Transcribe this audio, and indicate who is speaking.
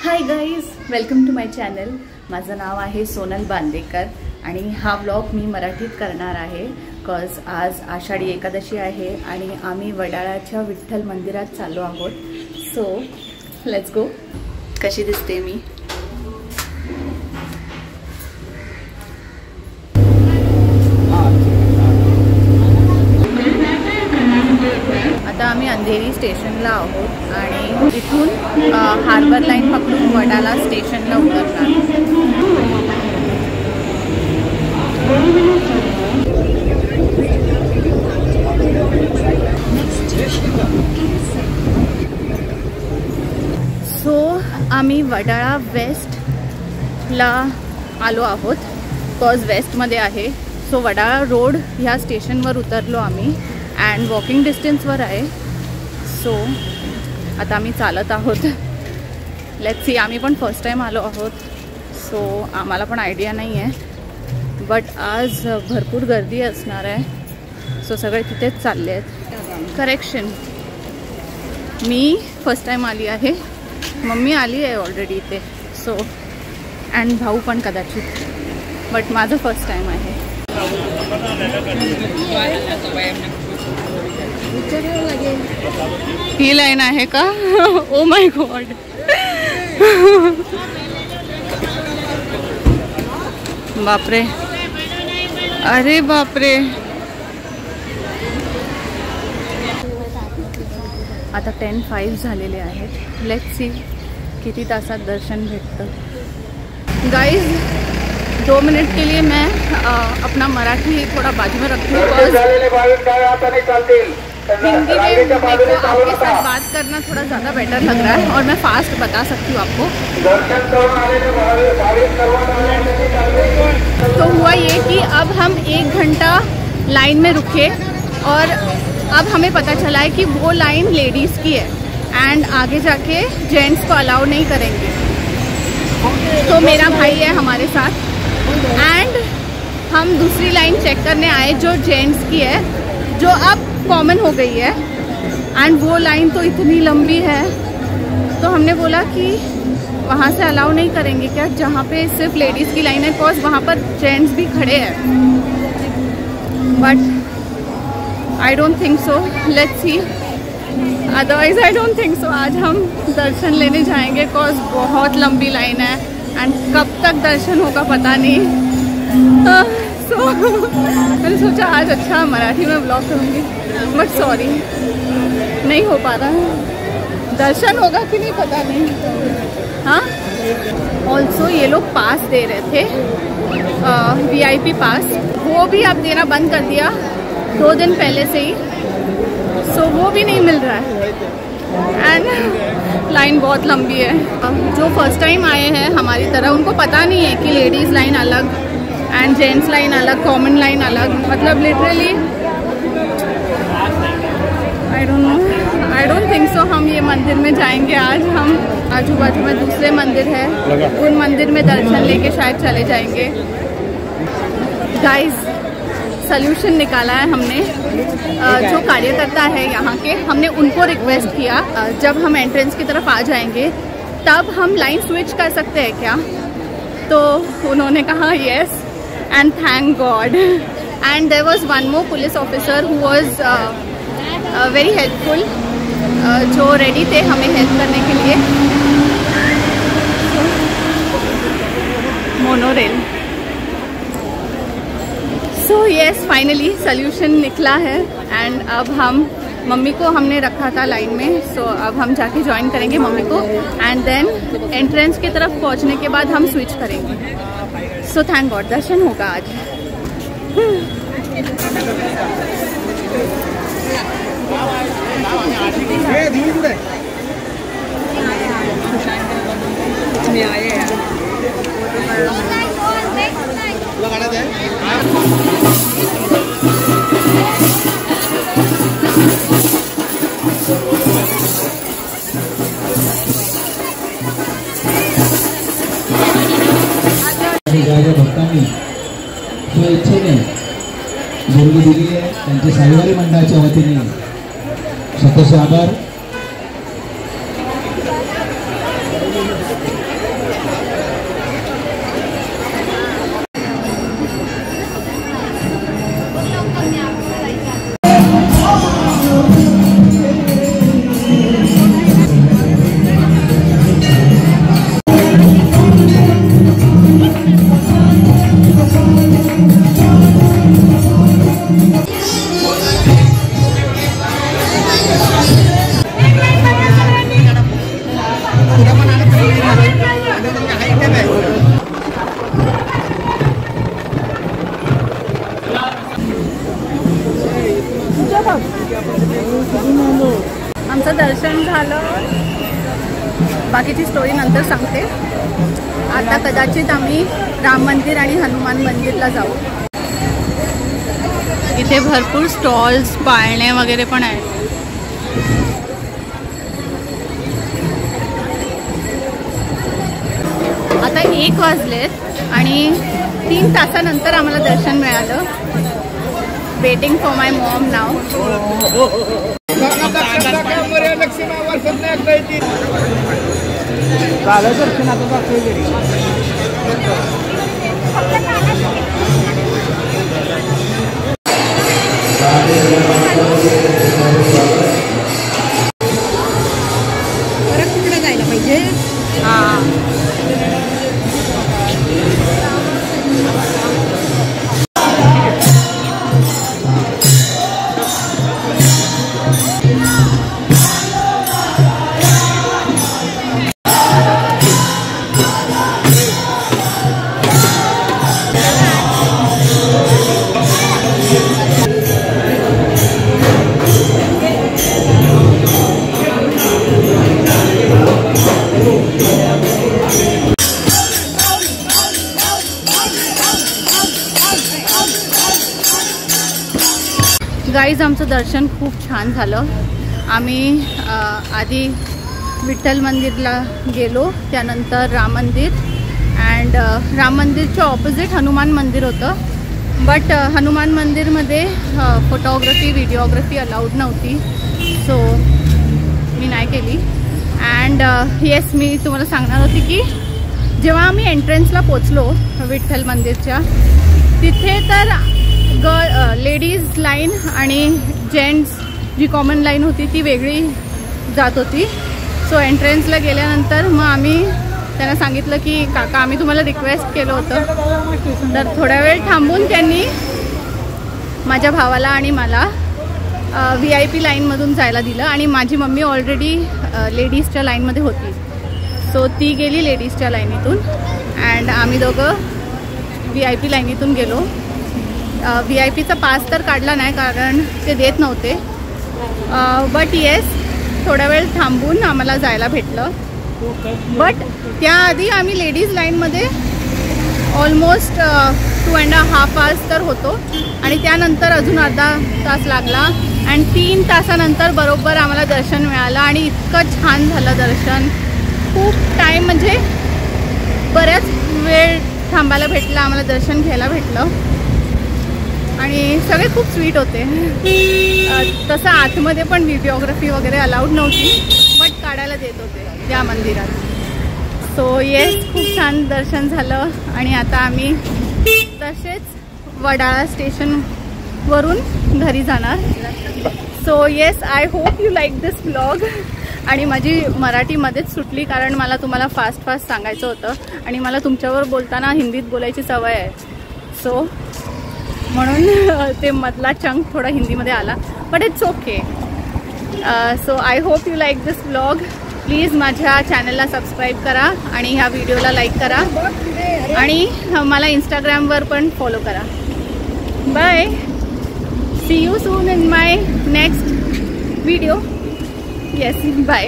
Speaker 1: Hi guys, welcome to my channel. माझं नाव आहे सोनल बांदेकर आणि हा व्लॉग मी मराठीत करणार आहे कॉज आज आषाढी एकादशी आहे आणि आम्ही वडाळ्याच्या विठ्ठल मंदिरात चाललो आहोत. So let's go. कशी दिसते मी? आता आम्ही अंधेरी स्टेशनला आहोत आणि इथून हार्बर लाईन पकडून वडाळा स्टेशनला उतरणार. सो आम्ही वडाळा वेस्टला आलो आहोत कॉज वेस्टमध्ये आहे. सो वडाळा रोड ह्या स्टेशनवर उतरलो आम्ही अँड वॉकिंग डिस्टन्सवर आहे. सो आता आम्ही चालत आहोत. Let's see. आम्ही पण फर्स्ट टाईम आलो आहोत सो आम्हाला पण आयडिया नाही आहे बट आज भरपूर गर्दी असणार आहे. सो सगळे तिथेच चालले आहेत. करेक्शन, मी फर्स्ट टाईम आली आहे. मम्मी आली आहे ऑलरेडी इथे. सो अँड भाऊ पण कदाचित, बट माझं फर्स्ट टाईम आहे. ही लाईन आहे का? Oh my God. बापरे, अरे बापरे. आता 10:05 झालेले आहेत. लेट्स सी किती तासात दर्शन भेटतं. गाइस 2 मिनट के लिए मैं अपना मराठी थोड़ा बाजू में रखती हूँ बिकॉज हिंदी में मेरे को आपके साथ बात करना थोड़ा ज़्यादा बेटर लग रहा है और मैं फास्ट बता सकती हूँ आपको. तो हुआ ये कि अब हम 1 घंटा लाइन में रुके और अब हमें पता चला है कि वो लाइन लेडीज़ की है एंड आगे जाके जेंट्स को अलाउ नहीं करेंगे. तो मेरा भाई है हमारे साथ एंड हम दूसरी लाइन चेक करने आए जो जेंट्स की है, जो अब कॉमन हो गई है एंड वो लाइन तो इतनी लंबी है. तो हमने बोला कि वहाँ से अलाउ नहीं करेंगे क्या, जहाँ पे सिर्फ लेडीज़ की लाइन है, बिकॉज वहाँ पर जेंट्स भी खड़े हैं. But I don't think so. Let's see. Otherwise I don't think so. आज हम दर्शन लेने जाएंगे बिकॉज बहुत लंबी लाइन है एंड कब तक दर्शन होगा पता नहीं. सो मैंने सोचा आज अच्छा मराठी में ब्लॉग करूँगी बट सॉरी नहीं हो पा रहा है. दर्शन होगा कि नहीं पता नहीं. हाँ, ऑल्सो ये लोग पास दे रहे थे, VIP पास. वो भी अब देना बंद कर दिया 2 दिन पहले से ही. सो वो भी नहीं मिल रहा है एंड लाइन बहुत लंबी है. जो फर्स्ट टाइम आए हैं हमारी तरह उनको पता नहीं है कि लेडीज़ लाइन अलग एंड जेंट्स लाइन अलग, कॉमन लाइन अलग. मतलब literally I don't think so हम ये मंदिर में जाएंगे आज. हम आजू बाजू में दूसरे मंदिर है, उन मंदिर में दर्शन लेके शायद चले जाएंगे. गाइस, सल्यूशन निकाला है हमने. जो कार्यकर्ता है यहाँ के, हमने उनको रिक्वेस्ट किया जब हम एंट्रेंस की तरफ आ जाएंगे तब हम लाइन स्विच कर सकते हैं क्या. तो उन्होंने कहा yes and thank God. And there was one more police officer who was very helpful, जो रेडी थे हमें हेल्प करने के लिए. Monorail. So yes, finally solution निकला है एंड अब हम मम्मी को हमने रखा था लाइन में. सो अब हम जाके ज्वाइन करेंगे मम्मी को एंड देन एंट्रेंस की तरफ पहुंचने के बाद हम स्विच करेंगे. सो थैंक गॉड दर्शन होगा आज.
Speaker 2: भक्तांनी स्वइच्छेने देणगी दिली आहे. त्यांच्या साईवारी मंडळाच्या वतीने शतश आभार.
Speaker 1: आमचं दर्शन झालं, बाकीची स्टोरी नंतर सांगते. आता कदाचित आम्ही राम मंदिर आणि हनुमान मंदिरला जाऊ. इथे भरपूर स्टॉल्स, पाळणे वगैरे पण आहेत. आता 1 वाजलेत आणि 3 तासानंतर आम्हाला दर्शन मिळालं. वेटिंग फॉर माय मॉम नाव. कुठे जायला पाहिजे? गाईज, आमचं दर्शन खूप छान झालं. आम्ही आधी विठ्ठल मंदिरला गेलो, त्यानंतर राम मंदिर, अँड राम मंदिरच्या ऑपोजिट हनुमान मंदिर होतं. बट हनुमान मंदिरमध्ये फोटोग्राफी, व्हिडिओग्राफी अलाउड नव्हती, सो मी नाही केली. अँड येस, मी तुम्हाला सांगणार होती की जेव्हा आम्ही एंट्रन्सला पोचलो विठ्ठल मंदिरच्या, तिथे तर लेडीज लाईन आणि जेंट्स जी कॉमन लाईन होती ती वेगळी जात होती. सो एंट्रन्सला गेल्यानंतर मग आम्ही त्यांना सांगितलं की काका, आम्ही तुम्हाला रिक्वेस्ट केलं होतं. तर थोड्या वेळ थांबून त्यांनी माझ्या भावाला आणि मला VIP लाईनमधून जायला दिलं. आणि माझी मम्मी ऑलरेडी लेडीजच्या लाईनमध्ये होती, सो ती गेली लेडीजच्या लाईनीतून अँड आम्ही दोघं VIP लाईनीतून गेलो. VIPचा पास तर काढला नाही कारण ते देत नव्हते. बट येस, थोडा वेळ थांबून आम्हाला जायला भेटलं. बट त्याआधी आम्ही लेडीज लाईनमध्ये ऑलमोस्ट 2.5 hours तर होतो आणि त्यानंतर अजून अर्धा तास लागला आणि 3 तासानंतर बरोबर आम्हाला दर्शन मिळालं. आणि इतकं छान झालं दर्शन. खूप टाईम म्हणजे बऱ्याच वेळ थांबायला भेटला, आम्हाला दर्शन घ्यायला भेटलं आणि सगळे खूप स्वीट होते. तसं आतमध्ये पण व्हिडिओग्राफी वगैरे अलाउड नव्हती, बट काढायला देत होते त्या मंदिरात. सो येस, खूप छान दर्शन झालं आणि आता आम्ही तसेच वडाळा स्टेशनवरून घरी जाणार. So yes, I hope you like this vlog. आणि माझी मराठीमध्येच सुटली कारण मला तुम्हाला फास्ट सांगायचं होतं आणि मला तुमच्यावर बोलताना हिंदीत बोलायची सवय आहे. सो म्हणून ते मधला चंक थोडा हिंदीमध्ये आला, but it's okay. So I hope you like this vlog. Please माझ्या चॅनलला सबस्क्राईब करा आणि ह्या व्हिडिओला लाईक करा आणि मला इंस्टाग्रामवर पण फॉलो करा. Bye, see you soon in my next video. Yes, bye.